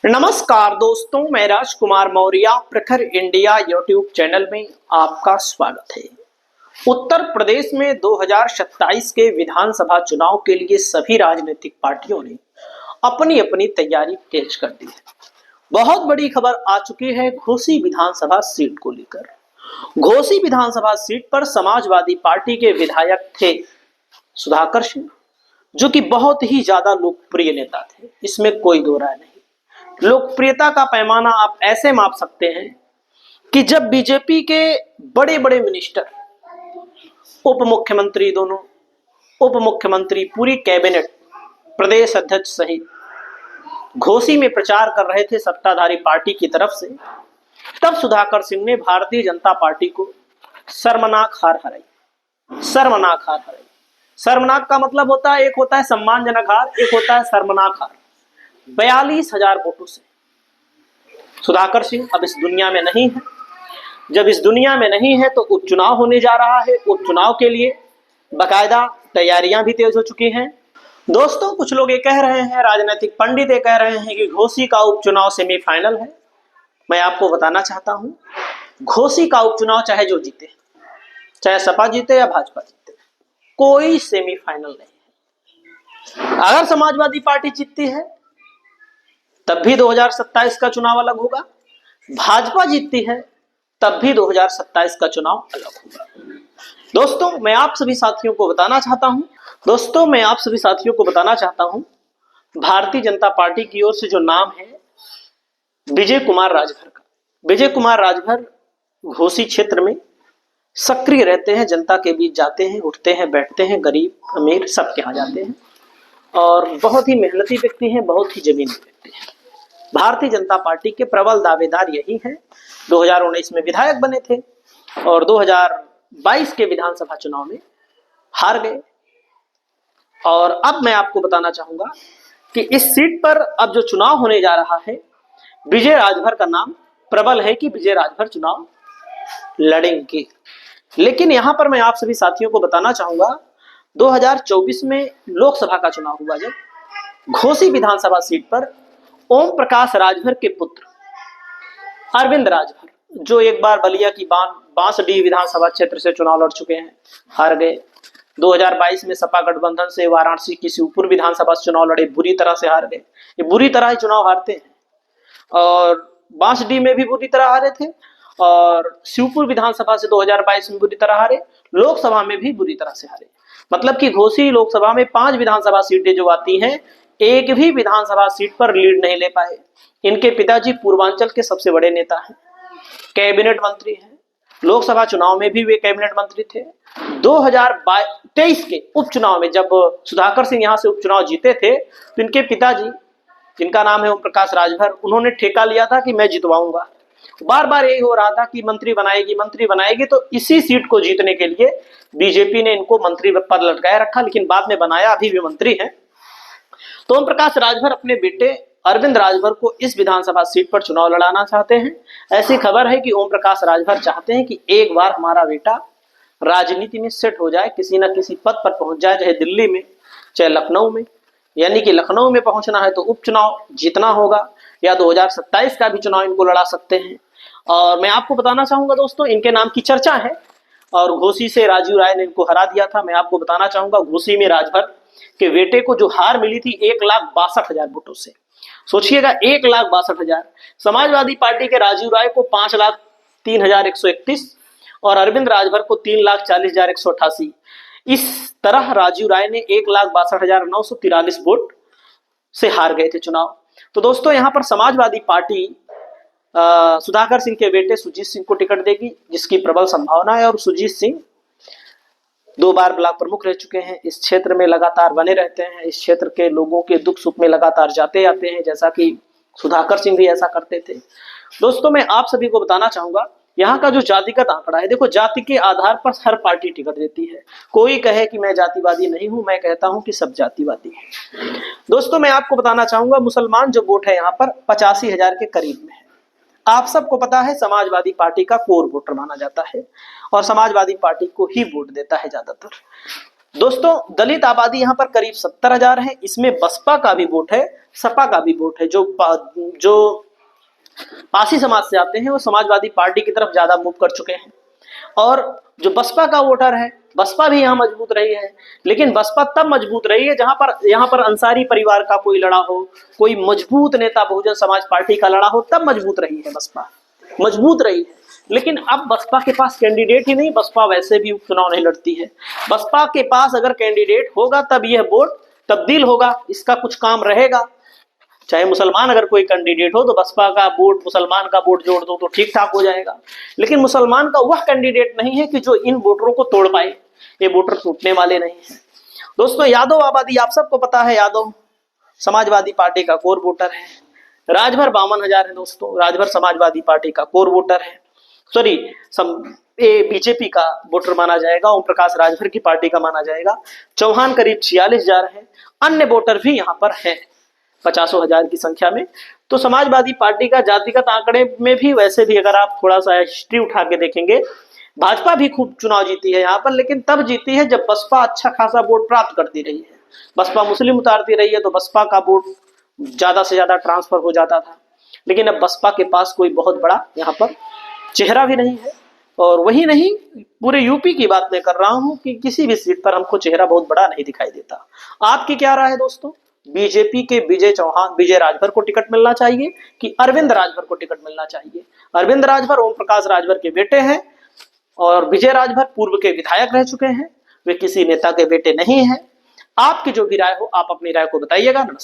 नमस्कार दोस्तों, मैं राजकुमार मौर्य प्रखर इंडिया यूट्यूब चैनल में आपका स्वागत है। उत्तर प्रदेश में 2027 के विधानसभा चुनाव के लिए सभी राजनीतिक पार्टियों ने अपनी अपनी तैयारी तेज कर दी है। बहुत बड़ी खबर आ चुकी है घोसी विधानसभा सीट को लेकर। घोसी विधानसभा सीट पर समाजवादी पार्टी के विधायक थे सुधाकर सिंह, जो कि बहुत ही ज्यादा लोकप्रिय नेता थे, इसमें कोई दो राय नहीं। लोकप्रियता का पैमाना आप ऐसे माप सकते हैं कि जब बीजेपी के बड़े बड़े मिनिस्टर, उप मुख्यमंत्री, दोनों उप मुख्यमंत्री, पूरी कैबिनेट, प्रदेश अध्यक्ष सहित घोसी में प्रचार कर रहे थे सत्ताधारी पार्टी की तरफ से, तब सुधाकर सिंह ने भारतीय जनता पार्टी को शर्मनाक हार हराई। शर्मनाक हार हराई। शर्मनाक का मतलब होता है, एक होता है सम्मानजनक हार, एक होता है शर्मनाक हार। 42,000 वोटों से सुधाकर सिंह अब इस दुनिया में नहीं है। जब इस दुनिया में नहीं है तो उपचुनाव होने जा रहा है। उपचुनाव के लिए बकायदा तैयारियां भी तेज हो चुकी हैं। दोस्तों, कुछ लोग ये कह रहे हैं, राजनीतिक पंडित ये कह रहे हैं कि घोसी का उपचुनाव सेमीफाइनल है। मैं आपको बताना चाहता हूं, घोसी का उपचुनाव चाहे जो जीते, चाहे सपा जीते या भाजपा जीते, कोई सेमीफाइनल नहीं है। अगर समाजवादी पार्टी जीतती है तब भी 2027 का चुनाव अलग होगा। भाजपा जीतती है तब भी 2027 का चुनाव अलग होगा। दोस्तों, मैं आप सभी साथियों को बताना चाहता हूं, भारतीय जनता पार्टी की ओर से जो नाम है विजय कुमार राजभर का। विजय कुमार राजभर घोसी क्षेत्र में सक्रिय रहते हैं, जनता के बीच जाते हैं, उठते हैं, बैठते हैं, गरीब अमीर सबके यहाँ जाते हैं और बहुत ही मेहनती व्यक्ति हैं, बहुत ही जमीनी व्यक्ति हैं। भारतीय जनता पार्टी के प्रबल दावेदार यही हैं। 2019 में विधायक बने थे और 2022 के विधानसभा चुनाव में हार गए। और अब मैं आपको बताना चाहूंगा कि इस सीट पर अब जो चुनाव होने जा रहा है, विजय राजभर का नाम प्रबल है कि विजय राजभर चुनाव लड़ेंगे। लेकिन यहां पर मैं आप सभी साथियों को बताना चाहूंगा, 2024 में लोकसभा का चुनाव हुआ, जब घोसी विधानसभा सीट पर ओम प्रकाश राजभर के पुत्र अरविंद राजभर, जो एक बार बलिया की बांसडीह विधानसभा क्षेत्र से चुनाव लड़ चुके हैं, हार गए। 2022 में सपा गठबंधन से वाराणसी की शिवपुर विधानसभा से चुनाव लड़े, बुरी तरह से हार गए। ये बुरी तरह ही चुनाव हारते हैं और बांसडीह में भी बुरी तरह हारे थे और शिवपुर विधानसभा से 2022 में बुरी तरह हारे, लोकसभा में भी बुरी तरह से हारे। मतलब कि घोसी लोकसभा में 5 विधानसभा सीटें जो आती हैं, एक भी विधानसभा सीट पर लीड नहीं ले पाए। इनके पिताजी पूर्वांचल के सबसे बड़े नेता हैं, कैबिनेट मंत्री हैं, लोकसभा चुनाव में भी वे कैबिनेट मंत्री थे। 2023 के उपचुनाव में जब सुधाकर सिंह यहां से उपचुनाव जीते थे, तो इनके पिताजी, जिनका नाम है ओम प्रकाश राजभर, उन्होंने ठेका लिया था कि मैं जितवाऊंगा। बार बार यही हो रहा था कि मंत्री बनाएगी। तो इसी सीट को जीतने के लिए बीजेपी ने इनको मंत्री पद लटकाए रखा, लेकिन बाद में बनाया, अभी भी मंत्री हैं। तो ओम प्रकाश राजभर अपने बेटे अरविंद राजभर को इस विधानसभा सीट पर चुनाव लड़ाना चाहते हैं। ऐसी खबर है कि ओम प्रकाश राजभर चाहते हैं कि एक बार हमारा बेटा राजनीति में सेट हो जाए, किसी न किसी पद पर पहुंच जाए, चाहे दिल्ली में, चाहे लखनऊ में। यानी कि लखनऊ में पहुंचना है तो उपचुनाव जीतना होगा, या 2027 का भी चुनाव इनको लड़ा सकते हैं। और मैं आपको बताना चाहूंगा दोस्तों, इनके नाम की चर्चा है और घोसी से राजीव राय ने इनको हरा दिया था। मैं आपको बताना चाहूंगा, घोसी में राजभर के बेटे को जो हार मिली थी 1,62,000 वोटों से, सोचिएगा 1,62,000। समाजवादी पार्टी के राजीव राय को 5,03,131 और अरविंद राजभर को 3,40,188। इस तरह राजीव राय ने 1,62,943 वोट से हार गए थे चुनाव। तो दोस्तों, यहां पर समाजवादी पार्टी सुधाकर सिंह के बेटे सुजीत सिंह को टिकट देगी, जिसकी प्रबल संभावना है। और सुजीत सिंह 2 बार ब्लॉक प्रमुख रह चुके हैं, इस क्षेत्र में लगातार बने रहते हैं, इस क्षेत्र के लोगों के दुख सुख में लगातार जाते आते हैं, जैसा कि सुधाकर सिंह भी ऐसा करते थे। दोस्तों, मैं आप सभी को बताना चाहूंगा, यहाँ का जो जातिगत आंकड़ा है, देखो, जाति के आधार पर हर पार्टी टिकट देती है। कोई कहे कि मैं जातिवादी नहीं हूं, मैं कहता हूं कि सब जातिवादी है। दोस्तों, मैं आपको बताना चाहूंगा, मुसलमान जो वोट है यहाँ पर 85,000 के करीब में है। आप सबको पता है समाजवादी पार्टी का कोर वोटर माना जाता है और समाजवादी पार्टी को ही वोट देता है ज्यादातर। दोस्तों दलित आबादी यहाँ पर करीब 70,000 है। इसमें बसपा का भी वोट है, सपा का भी वोट है। जो पासी समाज से आते हैं वो समाजवादी पार्टी की तरफ ज्यादा मूव कर चुके हैं। और जो बसपा का वोटर है, बसपा भी यहाँ मजबूत रही है। लेकिन बसपा तब मजबूत रही है जहां पर यहाँ पर अंसारी परिवार का कोई लड़ा हो, कोई मजबूत नेता बहुजन समाज पार्टी का लड़ा हो, तब मजबूत रही है बसपा, मजबूत रही है। लेकिन अब बसपा के पास कैंडिडेट ही नहीं, बसपा वैसे भी उपचुनाव नहीं लड़ती है। बसपा के पास अगर कैंडिडेट होगा तब यह वोट तब्दील होगा, इसका कुछ काम रहेगा। चाहे मुसलमान अगर कोई कैंडिडेट हो तो बसपा का वोट मुसलमान का वोट जोड़ दो तो ठीक ठाक हो जाएगा। लेकिन मुसलमान का वह कैंडिडेट नहीं है कि जो इन वोटरों को तोड़ पाए, ये वोटर टूटने वाले नहीं है। दोस्तों यादव आबादी आप सबको पता है, यादव समाजवादी पार्टी का कोर वोटर है। राजभर 52,000 है दोस्तों, राजभर समाजवादी पार्टी का कोर वोटर है। सॉरी, बीजेपी का वोटर माना जाएगा, ओम प्रकाश राजभर की पार्टी का माना जाएगा। चौहान करीब 46,000 है। अन्य वोटर भी यहाँ पर हैं 50,000 की संख्या में। तो समाजवादी पार्टी का जातिगत आंकड़े में भी वैसे भी अगर आप थोड़ा सा हिस्ट्री उठा के देखेंगे, भाजपा भी खूब चुनाव जीती है यहाँ पर, लेकिन तब जीती है जब बसपा अच्छा खासा वोट प्राप्त करती रही है। बसपा मुस्लिम उतारती रही है तो बसपा का वोट ज्यादा से ज्यादा ट्रांसफर हो जाता था। लेकिन अब बसपा के पास कोई बहुत बड़ा यहाँ पर चेहरा भी नहीं है। और वही नहीं, पूरे यूपी की बात मैं कर रहा हूं कि किसी भी सीट पर हमको चेहरा बहुत बड़ा नहीं दिखाई देता। आपकी क्या राय है दोस्तों? बीजेपी के विजय राजभर को टिकट मिलना चाहिए कि अरविंद राजभर को टिकट मिलना चाहिए? अरविंद राजभर ओम प्रकाश राजभर के बेटे हैं और विजय राजभर पूर्व के विधायक रह चुके हैं, वे किसी नेता के बेटे नहीं हैं। आपकी जो भी राय हो आप अपनी राय को बताइएगा। नमस्कार।